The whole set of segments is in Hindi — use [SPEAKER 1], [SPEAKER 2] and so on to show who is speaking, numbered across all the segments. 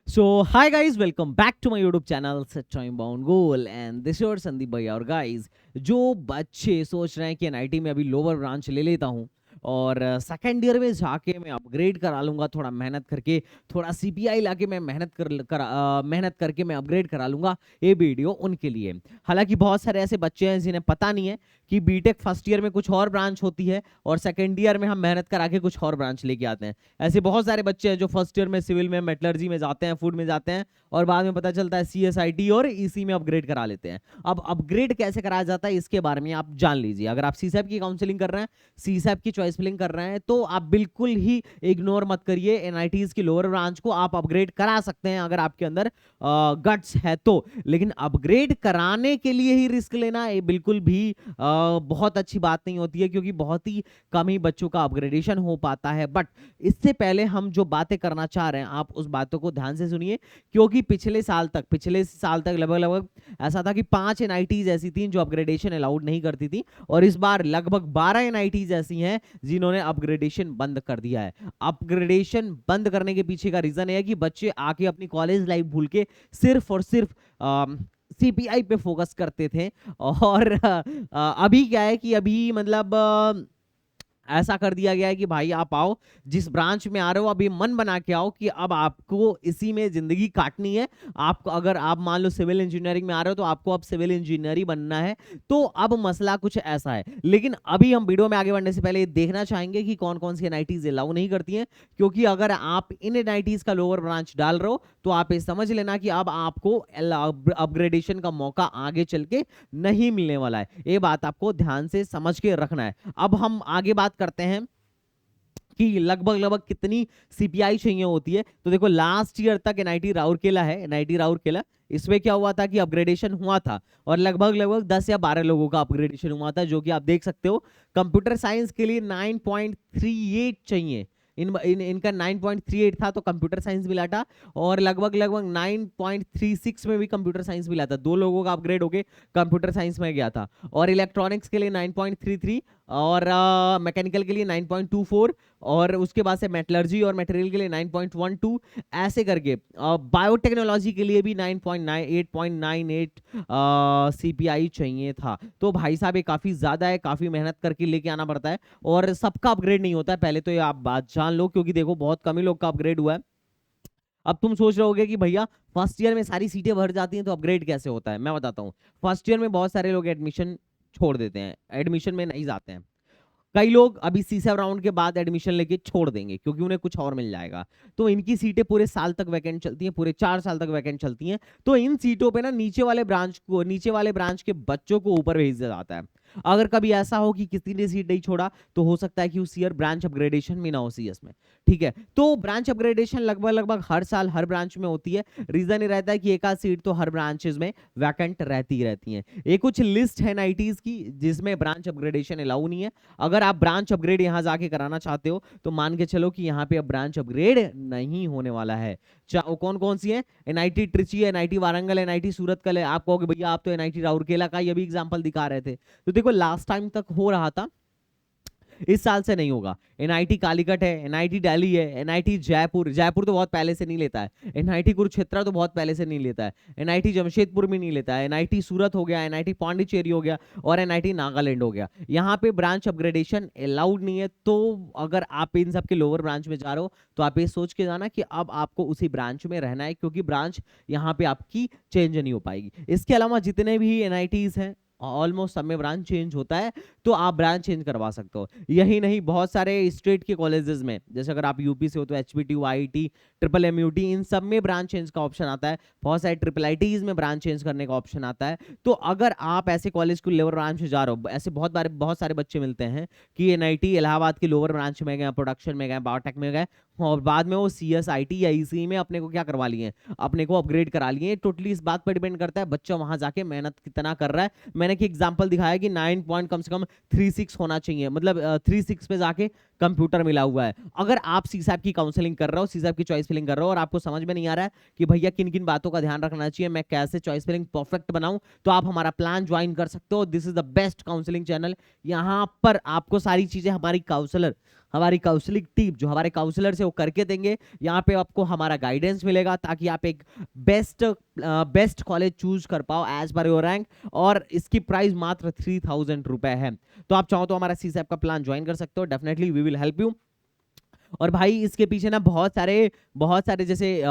[SPEAKER 1] So, hi guys, welcome back to my YouTube channel Time Bound Goal and this is your Sandeep भैया। और guys, जो बच्चे सोच रहे हैं कि एनआईटी में अभी लोअर ब्रांच ले लेता हूँ और सेकेंड ईयर में जाके मैं अपग्रेड करा लूंगा, थोड़ा मेहनत करके, थोड़ा सीपीआई लाके मैं मेहनत करके मैं अपग्रेड करा लूंगा, ये वीडियो उनके लिए। हालांकि बहुत सारे ऐसे बच्चे हैं जिन्हें पता नहीं है कि बीटेक फर्स्ट ईयर में कुछ और ब्रांच होती है और सेकेंड ईयर में हम मेहनत करा के कुछ और ब्रांच लेके आते हैं। ऐसे बहुत सारे बच्चे हैं जो फर्स्ट ईयर में सिविल में, मेटलर्जी में जाते हैं, फूड में जाते हैं और बाद में पता चलता है सीएसआईटी और ईसी में अपग्रेड करा लेते हैं। अब अपग्रेड कैसे कराया जाता है इसके बारे में आप जान लीजिए। अगर आप सीसैप की काउंसलिंग कर रहे हैं, सीसैप की चॉइस फिलिंग कर रहे हैं, तो आप बिल्कुल ही इग्नोर मत करिए एनआईटीज की लोअर ब्रांच को। आप अपग्रेड करा सकते हैं अगर आपके अंदर गट्स है तो, लेकिन अपग्रेड कराने के लिए ही रिस्क लेना ये बिल्कुल भी बहुत अच्छी बात नहीं होती है, क्योंकि बहुत ही कम ही बच्चों का अपग्रेडेशन हो पाता है। बट इससे पहले हम जो बातें करना चाह रहे हैं आप उस बातों को ध्यान से सुनिए, क्योंकि पिछले साल तक लगभग ऐसा था कि 5 एनआईटीज ऐसी थी जो अपग्रेडेशन अलाउड नहीं करती थी, और इस बार लगभग 12 एनआईटीज ऐसी हैं जिन्होंने अपग्रेडेशन बंद कर दिया है। अपग्रेडेशन बंद करने के पीछे का रीजन है कि बच्चे आके अपनी कॉलेज लाइफ भूल के सिर्फ और सिर्फ सीपीआई पे फोकस करते थे। और अभी क्या है कि अभी मतलब ऐसा कर दिया गया है कि भाई आप आओ, जिस ब्रांच में आ रहे हो अभी मन बना के आओ कि अब आपको इसी में जिंदगी काटनी है। आपको अगर आप मान लो सिविल इंजीनियरिंग में आ रहे हो तो आपको अब सिविल इंजीनियर ही बनना है। तो अब मसला कुछ ऐसा है। लेकिन अभी हम वीडियो में आगे बढ़ने से पहले देखना चाहेंगे कि कौन कौन सी एनआईटीज अलाउ नहीं करती हैं, क्योंकि अगर आप इन एनआईटीज का लोअर ब्रांच डाल रहे हो तो आप ये समझ लेना कि अब आपको अपग्रेडेशन का मौका आगे चल के नहीं मिलने वाला है। ये बात आपको ध्यान से समझ के रखना है। अब हम आगे बात करते हैं कि लगभग कितनी सीपीआई चाहिए होती है। तो देखो, लास्ट ईयर तक एनआईटी राउरकेला है, एनआईटी राउरकेला, इसमें क्या हुआ था कि अपग्रेडेशन हुआ था और लगभग 10 या 12 लोगों का अपग्रेडेशन हुआ था, जो कि आप देख सकते हो। कंप्यूटर साइंस के लिए 9.38 चाहिए। इनका 9.38 था तो कंप्यूटर साइंस मिला था, और लगभग 9.36 में भी कंप्यूटर साइंस मिला था। 2 लोगों का अपग्रेड होके कंप्यूटर साइंस में गया था। और इलेक्ट्रॉनिक्स के लिए 9.33, और मैकेनिकल के लिए 9.24, और उसके बाद से मेटलर्जी और मटेरियल के लिए 9.12, ऐसे करके बायोटेक्नोलॉजी के लिए भी 8.98 सीपीआई चाहिए था। तो भाई साहब ये काफी ज्यादा है, काफी मेहनत करके लेके आना पड़ता है, और सबका अपग्रेड नहीं होता है। पहले तो ये आप बात जान लो, क्योंकि देखो बहुत कम ही लोग का अपग्रेड हुआ है। अब तुम सोच रहे होगे कि भैया फर्स्ट ईयर में सारी सीटें भर जाती हैं तो अपग्रेड कैसे होता है। मैं बताता हूँ। फर्स्ट ईयर में बहुत सारे लोग एडमिशन छोड़ देते हैं, एडमिशन में नहीं जाते हैं। कई लोग अभी सीसैप राउंड के बाद एडमिशन लेके छोड़ देंगे क्योंकि उन्हें कुछ और मिल जाएगा। तो इनकी सीटें पूरे साल तक वैकेंट चलती हैं, पूरे 4 साल तक वैकेंट चलती हैं। तो इन सीटों पे ना नीचे वाले ब्रांच के बच्चों को ऊपर भेज दिया जाता है। अगर कभी ऐसा हो कि किसी ने सीट नहीं छोड़ा तो हो सकता है कि उस ईयर ब्रांच अपग्रेडेशन में ना हो सीएस में। ठीक है, तो ब्रांच अपग्रेडेशन लगभग हर साल हर ब्रांच में होती है। रीजन ये रहता है कि एक आध सीट तो हर ब्रांचेस में वैकेंट रहती है। ये कुछ लिस्ट है एनआईटीज की जिसमें ब्रांच अपग्रेडेशन अलाउ नहीं है। अगर आप ब्रांच अपग्रेड यहां जाके कराना चाहते हो तो मान के चलो कि यहाँ पे अब ब्रांच अपग्रेड नहीं होने वाला है। कौन कौन सी है? NIT Trichy, NIT Warangal, NIT Surathkal है। आप कहोगे भैया आप तो एनआईटी राउरकेला का ये भी एग्जांपल दिखा रहे थे। तो देखो, लास्ट टाइम तक हो रहा था, इस साल से नहीं होगा। एनआईटी कालीकट है, एनआईटी दिल्ली है, एनआईटी जयपुर, जयपुर तो बहुत पहले से नहीं लेता है। एनआईटी कुरुक्षेत्र तो बहुत पहले से नहीं लेता है। एनआईटी जमशेदपुर में नहीं लेता है। एनआईटी सूरत हो गया, एनआईटी पांडिचेरी हो गया, और एनआईटी नागालैंड हो गया। यहाँ पे ब्रांच अपग्रेडेशन अलाउड नहीं है। तो अगर आप इन सब के लोअर ब्रांच में जा रहे हो तो आप ये सोच के जाना कि अब आपको उसी ब्रांच में रहना है, क्योंकि ब्रांच यहाँ पे आपकी चेंज नहीं हो पाएगी। इसके अलावा जितने भी एनआईटीज हैं ऑलमोस्ट सब में ब्रांच चेंज होता है, तो आप ब्रांच चेंज करवा सकते हो। यही नहीं, बहुत सारे स्टेट के कॉलेजेस में, जैसे अगर आप यूपी से हो तो एचपीटी, आईटी, ट्रिपल एमयूटी, इन सब में ब्रांच चेंज का ऑप्शन आता है। बहुत सारे ट्रिपल आईटीज में ब्रांच चेंज करने का ऑप्शन आता है। तो अगर आप ऐसे कॉलेज को लोअर ब्रांच में जा रहे हो, ऐसे बहुत सारे बच्चे मिलते हैं कि एनआईटी इलाहाबाद के लोअर ब्रांच में गए, प्रोडक्शन में गए, बायोटेक में गए, और बाद में वो सीएसआईटी या ईसी में अपने को क्या करवा लिए, अपने को अपग्रेड करा लिए। टोटली इस बात पर डिपेंड करता है बच्चा वहां जाके मेहनत कितना कर रहा है। मैंने एक एग्जांपल दिखाया कि 9 पॉइंट कम से कम 36 होना चाहिए, मतलब 36 पे जाके कंप्यूटर मिला हुआ है। अगर आप सीसैप की काउंसलिंग कर रहे हो, सीसैप की चॉइस फिलिंग कर रहे हो, और आपको समझ में नहीं आ रहा है कि भैया किन किन बातों का ध्यान रखना चाहिए, मैं कैसे चॉइस फिलिंग परफेक्ट बनाऊं, तो आप हमारा प्लान ज्वाइन कर सकते हो। This is the best counselling channel. यहाँ पर आपको सारी चीजें हमारी काउंसलिंग टीम, जो हमारे काउंसलर है वो करके देंगे। यहाँ पे आपको हमारा गाइडेंस मिलेगा ताकि आप एक बेस्ट कॉलेज चूज कर पाओ एज पर योर रैंक। और इसकी प्राइस मात्र 3000 रुपए है। तो आप चाहो तो हमारा सीसैप का प्लान ज्वाइन कर सकते हो, definitely we will help you. और भाई इसके पीछे ना बहुत सारे जैसे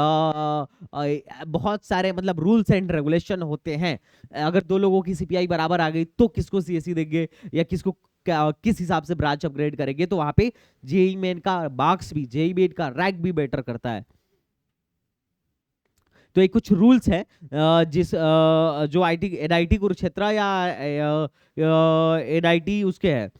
[SPEAKER 1] बहुत सारे मतलब रूल्स एंड रेगुलेशन होते हैं। अगर दो लोगों की सीपीआई बराबर आ गई तो किसको सीएससी देंगे या किसको किस हिसाब से ब्रांच अपग्रेड करेंगे, तो वहां पे जेई मेन का मार्क्स भी, जेई मेन का रैंक भी बेटर करता है। तो एक कुछ रूल्स है जो आईटी एनआईटी कुरुक्षेत्र या एनआईटी उसके है,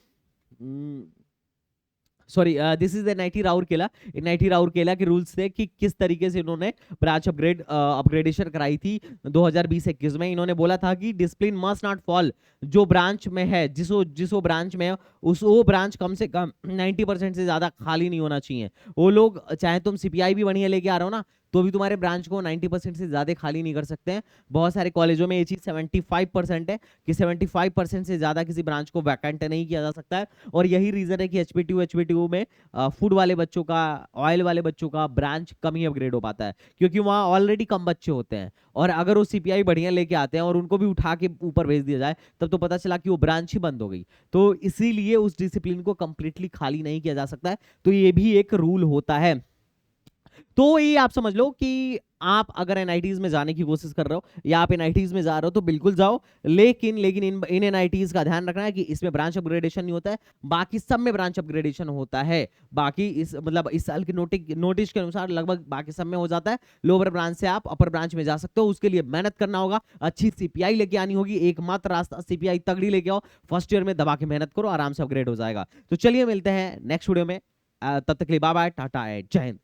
[SPEAKER 1] sorry this is NIT Rourkela. NIT Rourkela के रूल्स थे कि किस तरीके से इन्होंने ब्रांच अपग्रेडेशन कराई थी 2020-21 में। इन्होंने बोला था कि डिसिप्लिन मस्ट नॉट फॉल, जो ब्रांच में है, जिस वो ब्रांच में है उस वो ब्रांच कम से कम 90% से ज्यादा खाली नहीं होना चाहिए। वो लोग चाहे तुम सीपीआई भी बढ़िया लेके आ रहे हो ना, तो भी तुम्हारे ब्रांच को 90% से ज्यादा खाली नहीं कर सकते हैं। बहुत सारे कॉलेजों में ये चीज 75% है कि 75% से ज्यादा किसी ब्रांच को वैकेंट नहीं किया जा सकता है। और यही रीजन है कि एचपीटीयू में फूड वाले बच्चों का, ऑयल वाले बच्चों का ब्रांच कम ही अपग्रेड हो पाता है, क्योंकि वहां ऑलरेडी कम बच्चे होते हैं। और अगर वो सीपीआई बढ़िया लेके आते हैं और उनको भी उठा के ऊपर भेज दिया जाए, तब तो पता चला कि वो ब्रांच ही बंद हो गई। तो इसीलिए उस डिसिप्लिन को कंप्लीटली खाली नहीं किया जा सकता है। तो ये भी एक रूल होता है। तो ये आप समझ लो कि आप अगर एनआईटीज में जाने की कोशिश कर रहे हो या आप एनआईटीज में जा रहे हो तो बिल्कुल जाओ, लेकिन इन एनआईटीज का ध्यान रखना है कि इसमें ब्रांच अपग्रेडेशन नहीं होता है, बाकी सब में ब्रांच अपग्रेडेशन होता है। बाकी इस मतलब इस साल के नोटिस के अनुसार लगभग बाकी सब में हो जाता है। लोअर ब्रांच से आप अपर ब्रांच में जा सकते हो, उसके लिए मेहनत करना होगा, अच्छी सीपीआई लेके आनी होगी। एकमात्र रास्ता सीपीआई तगड़ी लेके आओ, फर्स्ट ईयर में दबा के मेहनत करो, आराम से अपग्रेड हो जाएगा। तो चलिए मिलते हैं नेक्स्ट वीडियो में, तब तक के लिए बाय बाय, टाटा एंड जय हिंद।